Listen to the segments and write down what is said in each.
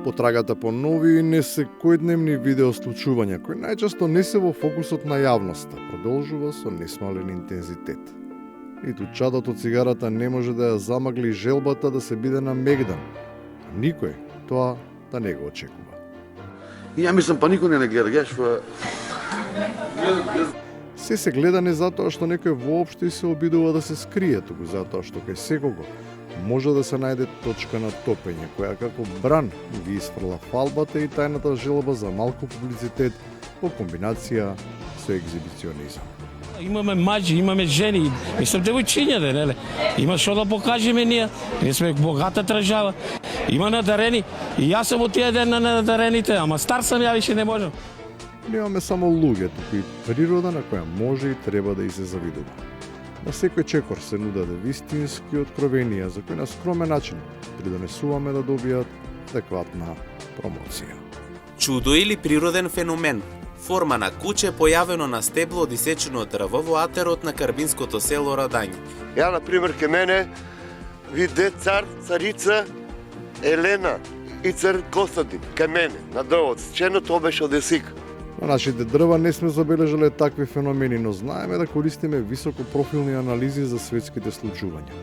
Потрагата по нови и несекојдневни видеослучувања, кои најчесто не се во фокусот на јавноста, продолжува со несмален интензитет. Ниту чадот од цигарата не може да ја замагли желбата да се биде на мегдан, а никој тоа да не го очекува. И ја мислам, па никој не гледа, гледаш Се гледа не затоа што некој воопшто се обидува да се скрие, туку затоа што кај секого може да се најде точка на топење, која како бран ги исфрла фалбата и тајната желба за малку публицитет во комбинација со екзибиционизам. Имаме маџи, имаме жени, мислам девојчиња, неле. Има што да покажеме ние. Ние сме богата држава. Има надарени. И јас сум од тие ден на надарените, ама стар сам, ја више не можам. Немаме само луѓе, туку и природа на која може и треба да и се завидува. На секој чекор се нудаде вистински откровенија за кои на скромен начин придонесуваме да добијат адекватна промоција. Чудо или природен феномен? Форма на куче појавено на стебло од исечено дрво во атерот на карбинското село Радање. Ја, например, ке мене виде цар, царица Елена и цар Костадин. Ке мене, на дрвот, сечено тоа беше од есик. На нашите дрва не сме забележале такви феномени, но знаеме да користиме високопрофилни анализи за светските случувања.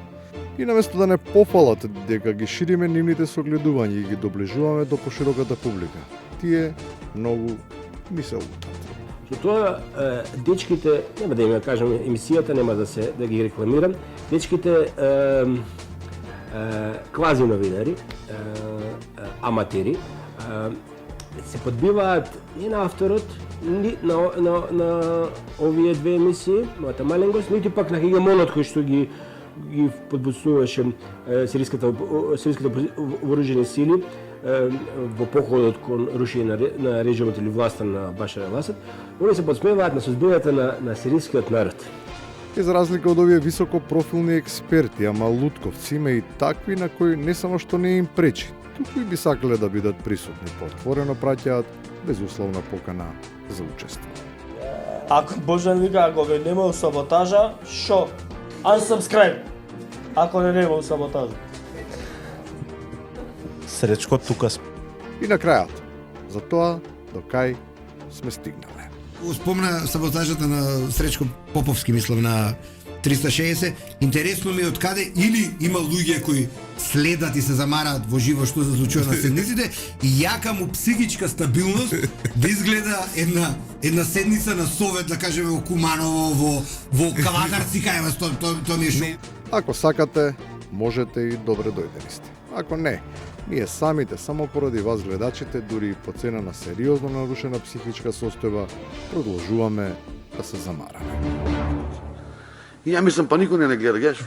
И наместо да не пофалат дека ги шириме нивните согледувања и ги доближуваме до пошироката публика, тие многу ни се лутат. Со тоа дечките, нема да им ја кажам емисијата, нема да ги рекламирам, дечките квази новинари, аматери, се подбиваат не на авторот, ни на овие две емисии, мојата мален гост, нити пак на хегемонот кој што ги подбуцнуваше сириските вооружени сили во походот кон рушење на режимот или власта на Башар ал-Асад, они се подсмеваат на создбината на сирискиот народ. И за разлика од овие високопрофилни експерти, ама лутковци, има и такви на кои не само што не им пречи, туку и би сакале да бидат присутни, потворено праќаат безусловна покана за учество. Ако Божан вика, ако ве нема саботажа, шо? Unsubscribe. Ако не нема саботажа. Сречко тука сме. И на крајот, за тоа до кај сме стигнале. Спомна саботажата на Сречко Поповски, мислам, на 360. Интересно ми е од каде или има луѓе кои следат и се замараат во живо што се случува на седниците и јака му психичка стабилност да изгледа една седница на совет, да кажеме, во Куманово, во Кавадарци, кај вас, тоа ми е шо. Ако сакате, можете и добре дојдени сте. Ако не, ние самите, само поради вас гледачите, дури и по цена на сериозно нарушена психичка состојба, продолжуваме да се замараме. И ја мислам, па никој не гледа, гледаш